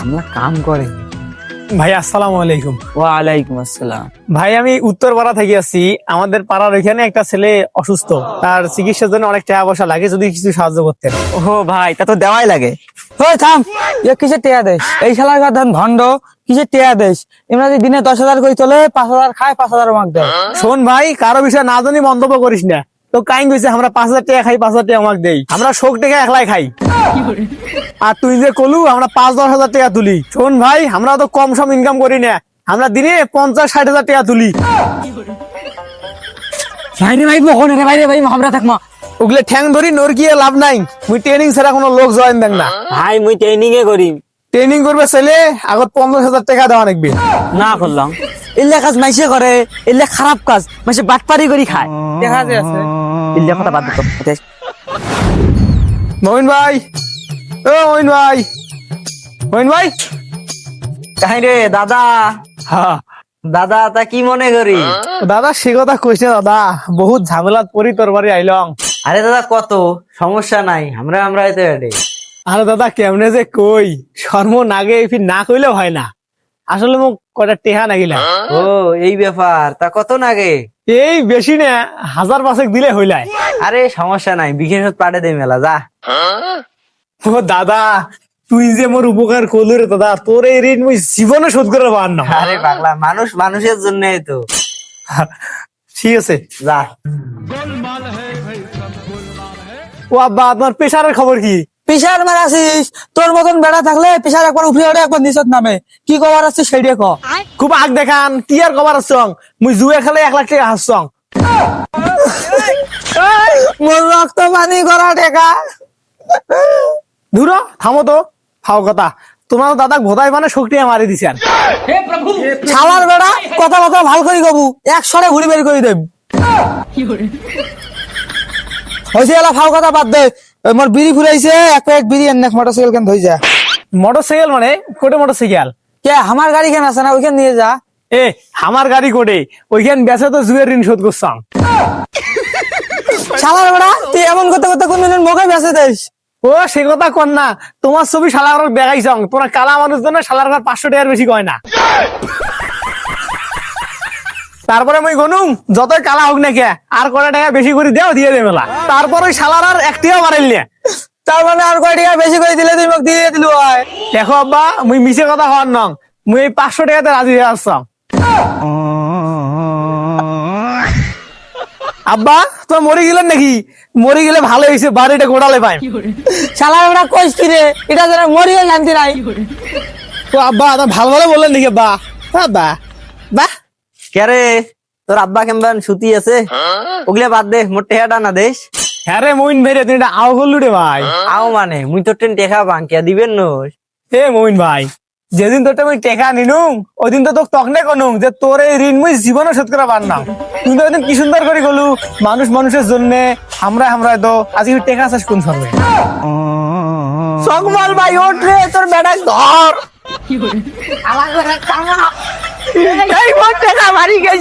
আমরা কাম করে। ভাই আসসালামু আলাইকুম। ওয়ালাইকুম আসসালাম। ভাই আমি উত্তরপাড়া থেকে আসছি। আমাদের পাড়ার ওইখানে একটা ছেলে অসুস্থ, তার চিকিৎসার জন্য অনেক টাকা পয়সা লাগে, যদি কিছু সাহায্য করতেন। ও ভাই, তা তো দেওয়াই লাগে। ওই থাম, কিসের টেয়া দেশ? এই শালার গাধান ভণ্ড, কিসের টেয়া দেশ? এমরা যে দিনে 10,000 করে তোলে, 5,000 খায়, 5,000 মাগ দেয়। শোন ভাই, কারো বিষয় না জানি মন্তব্য করিস না। তো কাইন কইছে আমরা 5,000 টাকা খাই, 5,000 টাকা আমাকে দেই, আমরা শোক টাকা একলাই খাই। আর তুই যে কলু আমরা 5-10 হাজার টাকা তুলি। শোন ভাই, আমরা তো কম সম ইনকাম করি না, আমরা দিনে 50-60 হাজার টাকা তুলি। ভাইরে ভাই, বকনে রে ভাইরে ভাই, আমরা থাকমা। ওগুলো ঠ্যাং ধরি নরকিয়ে লাভ নাই। মুই ট্রেনিং ছাড়া কোনো লোক জয়েন দেন না। ভাই মুই ট্রেনিং এ করি। ট্রেনিং করবে ছেলে, আগত 50,000 টাকা দেওয়া লাগবে। না করলাম, এলে কাজ মাইসে করে, এলে খারাপ কাজ মাইসে বাটপারি করি খায়। দেখা যাচ্ছে এলে কথা বাদ দিত। মইন ভাই, ও মইন ভাই, মইন ভাই। কাহি রে দাদা, হ্যাঁ দাদা তা কি মনে করি? দাদা সে কথা কইস না দাদা, বহুত ঝামেলাত পরি তোর বাড়ি আইলং। আরে দাদা কত সমস্যা নাই, আমরা এতে রেডি। আরে দাদা কেমনে যে কই, শর্ম নাগে ফির না কইলেও হয় না। আসলে মোক কটা টেহা নাগিলা। ও এই ব্যাপার, তা কত নাগে? এই বেশি না, 1,000-5,000 দিলে হইলাই। আরে সমস্যা নাই, বিশেষ পাঠে দে মেলা যা। ও দাদা, তুই যে মোর উপকার করলি রে দাদা, তোর এই ঋণ মুই জীবনে শোধ করে পার না। আরে পাগলা, মানুষ মানুষের জন্যই তো। ঠিক আছে যা। ও আব্বা, আপনার প্রেশারের খবর কি? পিসার মারাছিস? তোর মতন বেড়া থাকলে পিসার একবার উপরে ওঠে, একবার নিচত নামে। কি কবার আছে সেইটা ক। খুব আগ দেখান, কি আর কবার আসছং? মুই জুয়ে খেলে 1,00,000 টাকা হাসছং। মোর রক্ত পানি করা টেকা। ধুরো থামো তো, ফাও কথা। তোমার দাদা ভোদাই মানে শক্তি মারি দিছেন। ছাওয়ার বেড়া, কথা কথা ভাল করি কবু, এক সরে ঘুরি বের করে দেব। হয়েছে এলা ফাও কথা বাদ দে। মোর বিড়ি ফুরাইছে, এক প্যাকেট বিড়ি এনে মোটরসাইকেল কেন ধই যা। মোটরসাইকেল মানে কোটে মোটরসাইকেল? কে আমার গাড়ি কেন আছে না, ওইখান নিয়ে যা। এ আমার গাড়ি কোটে, ওইখান বেচে তো জুয়ের ঋণ শোধ করছাম। ছাওয়ার বেড়া, তুই এমন করতে করতে কোন দিন মুখে বেঁচে দেশ। ও সে কথা কর না, তোমার ছবি শালার দেখাইছং। তোরা কালা মানুষ জন্য শালার 500 টাকার বেশি কয় না। তারপরে মুই গনুম, যতই কালা হোক না কে, আর কটা টাকা বেশি করে দেও, দিয়ে দে মেলা। তারপর ওই শালার আর একটিও বাড়াইল না। তার মানে আর কয় টাকা বেশি করে দিলে তুই মোক দিয়ে দিলু হয়। দেখো আব্বা, মুই মিছে কথা হওয়ার নং, মুই এই 500 টাকাতে রাজি হয়ে আসছাম। আব্বা তোর মরে গেলেন নাকি? মরে গেলে ভালো হয়েছে, বাড়িটা গোড়ালে পাই। শালার বেড়া কইস কি রে, এটা যেন মরিয়ে জানতি নাই। তো আব্বা তো ভালো ভালো বললেন নাকি? বা বা বাহ, কেরে তোর আব্বা কেমন সুতি আছে? ওগুলা বাদ দে, মোর টেহাটা না দেশ। হ্যাঁ রে মইন ভাই রে, তুমি এটা আও করলু রে ভাই। আও মানে মুই তোর টেন টেকা বাঙ্কিয়া দিবেন নোস। হে মইন ভাই, যেদিন তোরটা মুই টেকা নিনুম, ওই দিন তো তোকে তখনে কনুম যে তোর এই ঋণ মুই জীবনে শোধ করা পার না। তুই তো ওইদিন কি সুন্দর করে গলু, মানুষ মানুষের জন্য, আমরা তো আজকে টেকা চাষ কোন সরবে। সকমাল ভাই ওঠ রে, তোর বেড়া ধর। আমার বেড়া কামা। এই মোর টেকা মারি গেছে।